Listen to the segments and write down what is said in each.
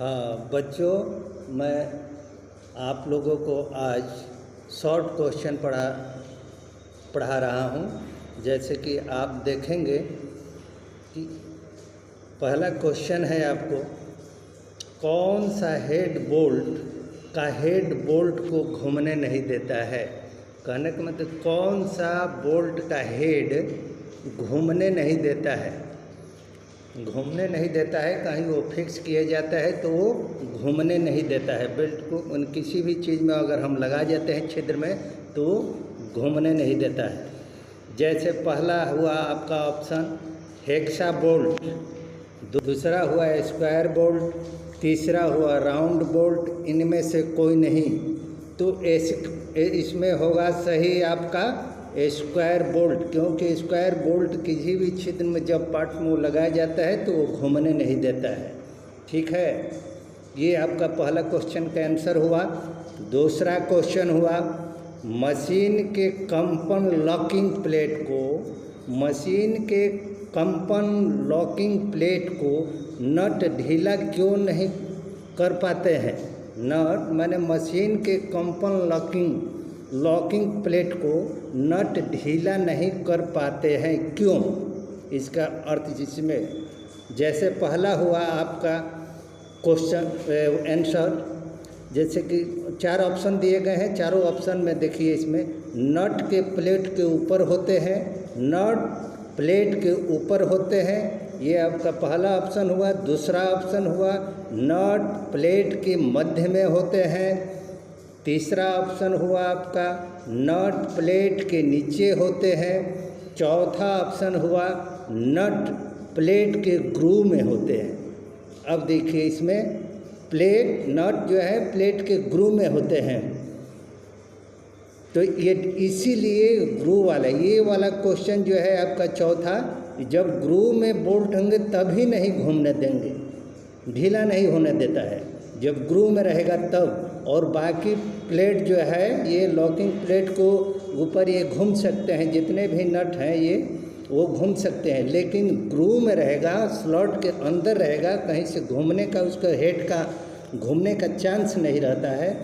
हाँ बच्चों, मैं आप लोगों को आज शॉर्ट क्वेश्चन पढ़ा रहा हूँ। जैसे कि आप देखेंगे कि पहला क्वेश्चन है आपको, कौन सा हेड बोल्ट को घूमने नहीं देता है। कहने का मतलब कौन सा बोल्ट का हेड घूमने नहीं देता है। घूमने नहीं देता है, कहीं वो फिक्स किया जाता है तो वो घूमने नहीं देता है। बेल्ट को किसी भी चीज़ में अगर हम लगा जाते हैं छिद्र में तो घूमने नहीं देता है। जैसे पहला हुआ आपका ऑप्शन हेक्सा बोल्ट, दूसरा हुआ स्क्वायर बोल्ट, तीसरा हुआ राउंड बोल्ट। इनमें से कोई नहीं, तो इसमें होगा सही आपका स्क्वायर बोल्ट, क्योंकि स्क्वायर बोल्ट किसी भी छिद्र में जब पार्ट में लगाया जाता है तो वो घूमने नहीं देता है। ठीक है, ये आपका पहला क्वेश्चन का आंसर हुआ। दूसरा क्वेश्चन हुआ, मशीन के कंपन लॉकिंग प्लेट को नट ढीला क्यों नहीं कर पाते हैं। नट माने मशीन के कंपन लॉकिंग प्लेट को नट ढीला नहीं कर पाते हैं, क्यों? इसका अर्थ जिसमें जैसे पहला हुआ आपका क्वेश्चन आंसर, जैसे कि 4 ऑप्शन दिए गए हैं। चारों ऑप्शन में देखिए, इसमें नट के प्लेट के ऊपर होते हैं, नट प्लेट के ऊपर होते हैं, ये आपका पहला ऑप्शन हुआ। दूसरा ऑप्शन हुआ नट प्लेट के मध्य में होते हैं। तीसरा ऑप्शन हुआ आपका नट प्लेट के नीचे होते हैं। चौथा ऑप्शन हुआ नट प्लेट के ग्रूव में होते हैं। अब देखिए, इसमें नट जो है प्लेट के ग्रूव में होते हैं, तो ये इसीलिए ग्रूव वाला ये वाला क्वेश्चन जो है आपका चौथा, जब ग्रूव में बोल्ट होंगे तभी नहीं घूमने देंगे, ढीला नहीं होने देता है। जब ग्रूव में रहेगा तब, और बाकी प्लेट जो है ये लॉकिंग प्लेट को ऊपर ये घूम सकते हैं, जितने भी नट हैं ये वो घूम सकते हैं, लेकिन ग्रूव में रहेगा, स्लॉट के अंदर रहेगा, कहीं से घूमने का उसका हेड का घूमने का चांस नहीं रहता है,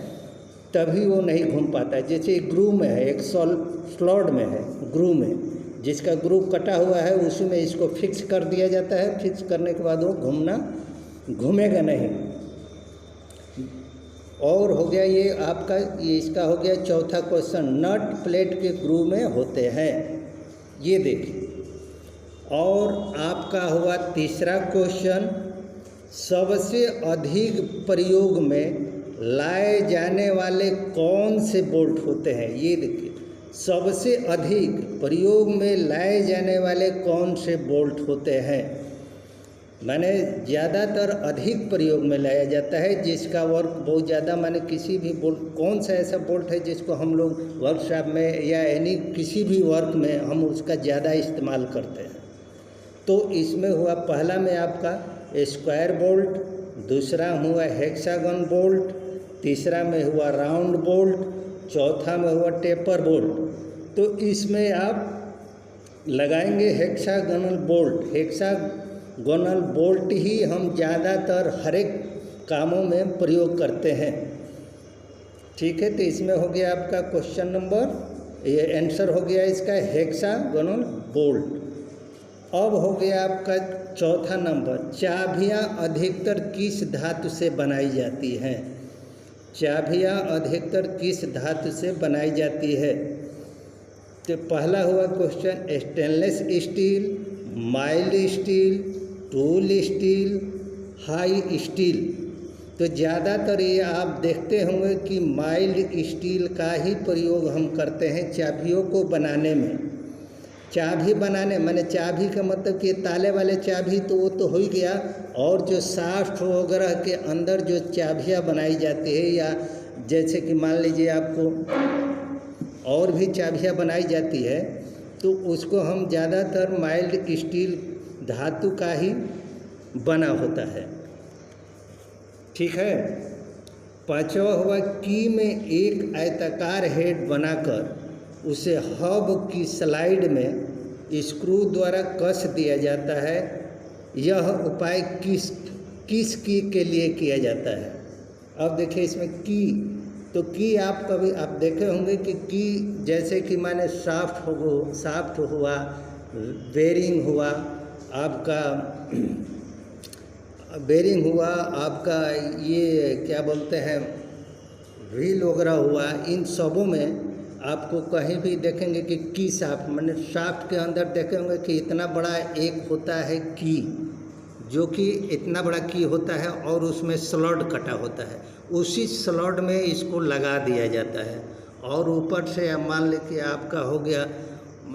तभी वो नहीं घूम पाता है। जैसे ग्रूव में है, एक स्लॉट में है, ग्रूव में जिसका ग्रूव कटा हुआ है उसी में इसको फिक्स कर दिया जाता है। फिक्स करने के बाद वो घूमेगा नहीं। और हो गया ये आपका, ये इसका हो गया चौथा क्वेश्चन, नट प्लेट के ग्रूव में होते हैं, ये देखिए। और आपका हुआ तीसरा क्वेश्चन, सबसे अधिक प्रयोग में लाए जाने वाले कौन से बोल्ट होते हैं। ये देखिए, सबसे अधिक प्रयोग में लाए जाने वाले कौन से बोल्ट होते हैं, माने ज़्यादातर अधिक प्रयोग में लाया जाता है, जिसका वर्क बहुत ज़्यादा, माने किसी भी बोल्ट, कौन सा ऐसा बोल्ट है जिसको हम लोग वर्कशॉप में या किसी भी वर्क में हम उसका ज़्यादा इस्तेमाल करते हैं। तो इसमें हुआ पहला में आपका स्क्वायर बोल्ट, दूसरा हुआ हेक्सागन बोल्ट, तीसरा में हुआ राउंड बोल्ट, चौथा में हुआ टेपर बोल्ट। तो इसमें आप लगाएंगे हेक्सागनल बोल्ट ही हम ज़्यादातर हर एक कामों में प्रयोग करते हैं। ठीक है, तो इसमें हो गया आपका क्वेश्चन नंबर, ये आंसर हो गया इसका हेक्सागोनल बोल्ट। अब हो गया आपका चौथा नंबर, चाबियाँ अधिकतर किस धातु से बनाई जाती हैं। चाबियाँ अधिकतर किस धातु से बनाई जाती है। तो पहला हुआ question stainless steel, mild steel, tool steel, high steel. तो ज़्यादातर ये आप देखते होंगे कि माइल्ड स्टील का ही प्रयोग हम करते हैं चाबियों को बनाने में। चाबी बनाने माने चाबी का मतलब कि ताले वाले चाबी तो वो तो हो ही गया, और जो साफ्ट वगैरह के अंदर जो चाबियाँ बनाई जाती है, या जैसे कि मान लीजिए आपको और भी चाबियाँ बनाई जाती है, तो उसको हम ज़्यादातर माइल्ड स्टील धातु का ही बना होता है। ठीक है, पांचवा हुआ की में एक आयताकार हेड बनाकर उसे हब की स्लाइड में स्क्रू द्वारा कस दिया जाता है। यह उपाय किस की के लिए किया जाता है। अब देखिए इसमें की, तो की आप कभी आप देखे होंगे कि की जैसे कि माने साफ्ट हुआ, बेरिंग हुआ, आपका बेरिंग हुआ, आपका ये क्या बोलते हैं व्हील वगैरह हुआ, इन सबों में आपको कहीं भी देखेंगे कि की शाफ्ट, माने शाफ्ट के अंदर देखे होंगे कि इतना बड़ा एक होता है की, जो कि इतना बड़ा की होता है और उसमें स्लॉट कटा होता है, उसी स्लॉट में इसको लगा दिया जाता है। और ऊपर से मान लें कि आपका हो गया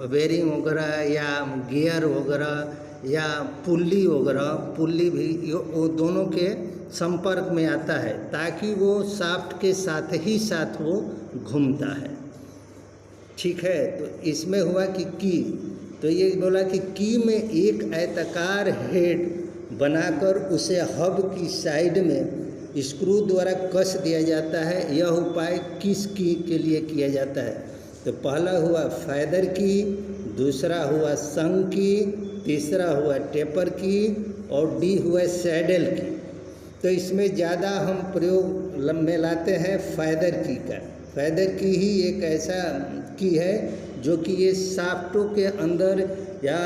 बेरिंग वगैरह या गियर वगैरह या पुल्ली वगैरह, पुल्ली भी वो दोनों के संपर्क में आता है ताकि वो शाफ्ट के साथ ही साथ वो घूमता है। ठीक है, तो इसमें हुआ कि की, तो ये बोला कि की में एक आयताकार हेड बनाकर उसे हब की साइड में स्क्रू द्वारा कस दिया जाता है। यह उपाय किस की के लिए किया जाता है। तो पहला हुआ फैदर की, दूसरा हुआ संग की, तीसरा हुआ टेपर की और डी हुआ सैडल की। तो इसमें ज़्यादा हम प्रयोग में लाते हैं फैदर की का। फैदर की ही एक ऐसा की है जो कि ये शाफ्टों के अंदर या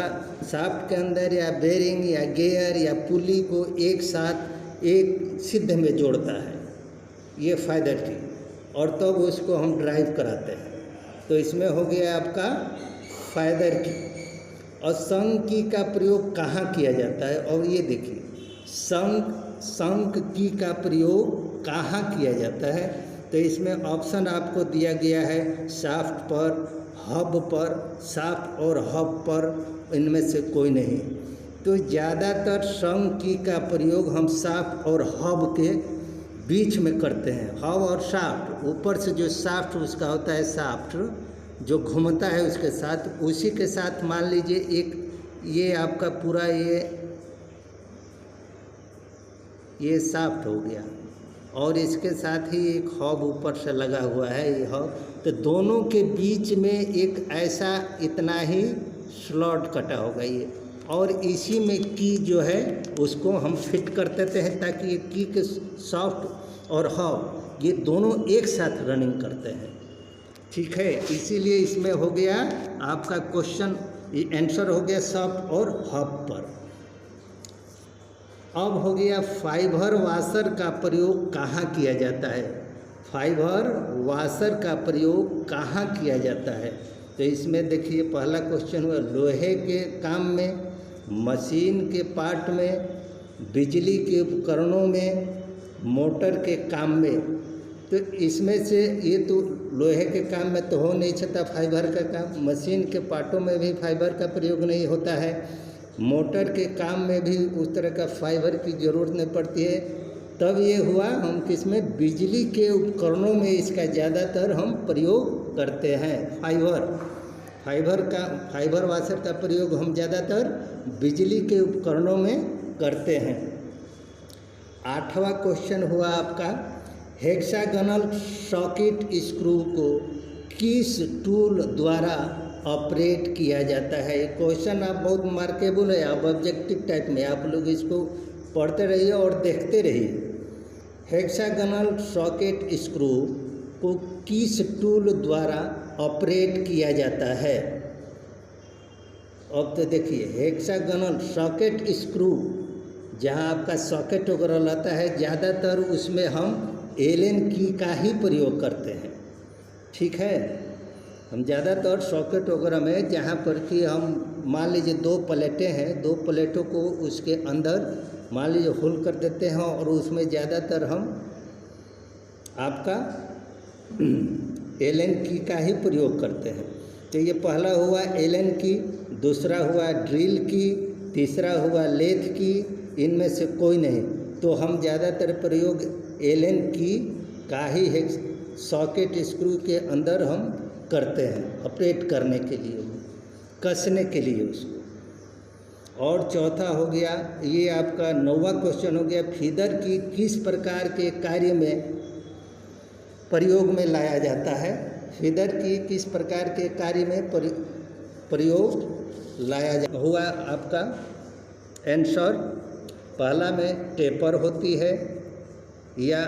शाफ्ट के अंदर या बेरिंग या गियर या पुली को एक साथ एक सिद्ध में जोड़ता है, ये फैदर की, और तब उसको हम ड्राइव कराते हैं। तो इसमें हो गया आपका फैदर की। और संग की का प्रयोग कहाँ किया जाता है, और ये देखिए संग की का प्रयोग कहाँ किया जाता है। तो इसमें ऑप्शन आपको दिया गया है शाफ्ट पर, हब पर, शाफ्ट और हब पर, इनमें से कोई नहीं। तो ज़्यादातर संग की का प्रयोग हम शाफ्ट और हब के बीच में करते हैं। हब और शाफ्ट, ऊपर से जो शाफ्ट उसका होता है, शाफ्ट जो घूमता है उसके साथ, उसी के साथ मान लीजिए एक ये आपका पूरा ये शाफ्ट हो गया और इसके साथ ही एक हब ऊपर से लगा हुआ है, ये हब। तो दोनों के बीच में एक ऐसा इतना ही स्लॉट कटा होगा ये, और इसी में की जो है उसको हम फिट कर देते हैं ताकि ये की के सॉफ्ट और हब ये दोनों एक साथ रनिंग करते हैं। ठीक है, इसीलिए इसमें हो गया आपका क्वेश्चन, आंसर हो गया सॉफ्ट और हब पर। अब हो गया फाइबर वाशर का प्रयोग कहाँ किया जाता है। फाइबर वाशर का प्रयोग कहाँ किया जाता है। तो इसमें देखिए पहला क्वेश्चन हुआ लोहे के काम में, मशीन के पार्ट में, बिजली के उपकरणों में, मोटर के काम में। तो इसमें से ये तो लोहे के काम में तो हो नहीं सकता फाइबर का काम, मशीन के पार्टों में भी फाइबर का प्रयोग नहीं होता है, मोटर के काम में भी उस तरह का फाइबर की ज़रूरत नहीं पड़ती है। तब ये हुआ हम किसमें, बिजली के उपकरणों में इसका ज़्यादातर हम प्रयोग करते हैं। फाइबर वाशर का प्रयोग हम ज़्यादातर बिजली के उपकरणों में करते हैं। 8वां क्वेश्चन हुआ आपका हेक्सागोनल सॉकेट स्क्रू को किस टूल द्वारा ऑपरेट किया जाता है। ये क्वेश्चन आप बहुत मार्केबल है, आप ऑब्जेक्टिव टाइप में आप लोग इसको पढ़ते रहिए और देखते रहिए। हेक्सागोनल सॉकेट स्क्रू को किस टूल द्वारा ऑपरेट किया जाता है। अब तो देखिए हेक्सागोनल सॉकेट स्क्रू जहाँ आपका सॉकेट वगैरह रहता है, ज़्यादातर उसमें हम एलन की का ही प्रयोग करते हैं। ठीक है, हम ज़्यादातर सॉकेट वगैरह में जहाँ पर कि हम मान लीजिए 2 प्लेटें हैं, 2 प्लेटों को उसके अंदर मान लीजिए होल कर देते हैं और उसमें ज़्यादातर हम आपका एलन की का ही प्रयोग करते हैं। तो ये पहला हुआ एलन की, दूसरा हुआ ड्रिल की, तीसरा हुआ लेथ की, इनमें से कोई नहीं। तो हम ज़्यादातर प्रयोग एलन की का ही है सॉकेट स्क्रू के अंदर हम करते हैं, ऑपरेट करने के लिए, कसने के लिए उसको। और चौथा हो गया ये आपका 9वां क्वेश्चन हो गया फीडर की किस प्रकार के कार्य में प्रयोग में लाया जाता है। फीडर की किस प्रकार के कार्य में प्रयोग लाया हुआ आपका आंसर पहला में टेपर होती है, या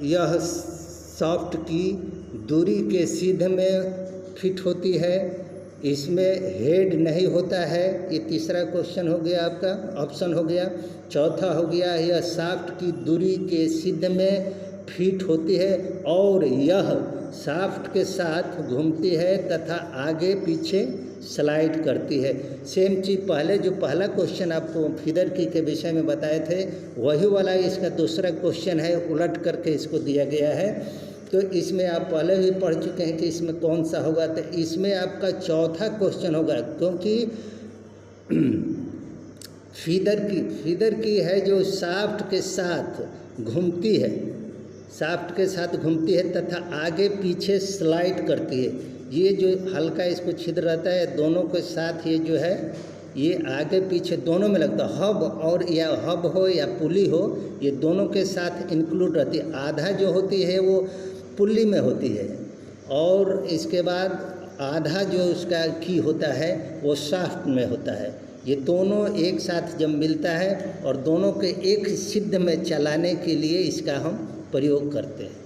यह शाफ्ट की दूरी के सीध में फिट होती है, इसमें हेड नहीं होता है। ये तीसरा क्वेश्चन हो गया आपका, ऑप्शन हो गया। चौथा हो गया यह शाफ्ट की दूरी के सीध में फिट होती है और यह शाफ्ट के साथ घूमती है तथा आगे पीछे स्लाइड करती है। सेम चीज़ पहले जो पहला क्वेश्चन आपको फीडर की के विषय में बताए थे, वही वाला इसका दूसरा क्वेश्चन है, उलट करके इसको दिया गया है। तो इसमें आप पहले भी पढ़ चुके हैं कि इसमें कौन सा होगा, तो इसमें आपका चौथा क्वेश्चन होगा, क्योंकि फीडर की है जो शाफ्ट के साथ घूमती है, शाफ्ट के साथ घूमती है तथा आगे पीछे स्लाइड करती है। ये जो हल्का इसको छिद्र रहता है, दोनों के साथ ये जो है ये आगे पीछे दोनों में लगता है। हब और या हब हो या पुली हो, ये दोनों के साथ इंक्लूड रहती है। आधा जो होती है वो पुली में होती है और इसके बाद आधा जो उसका की होता है वो शाफ्ट में होता है। ये दोनों एक साथ जब मिलता है और दोनों के एक सिद्ध में चलाने के लिए इसका हम प्रयोग करते हैं।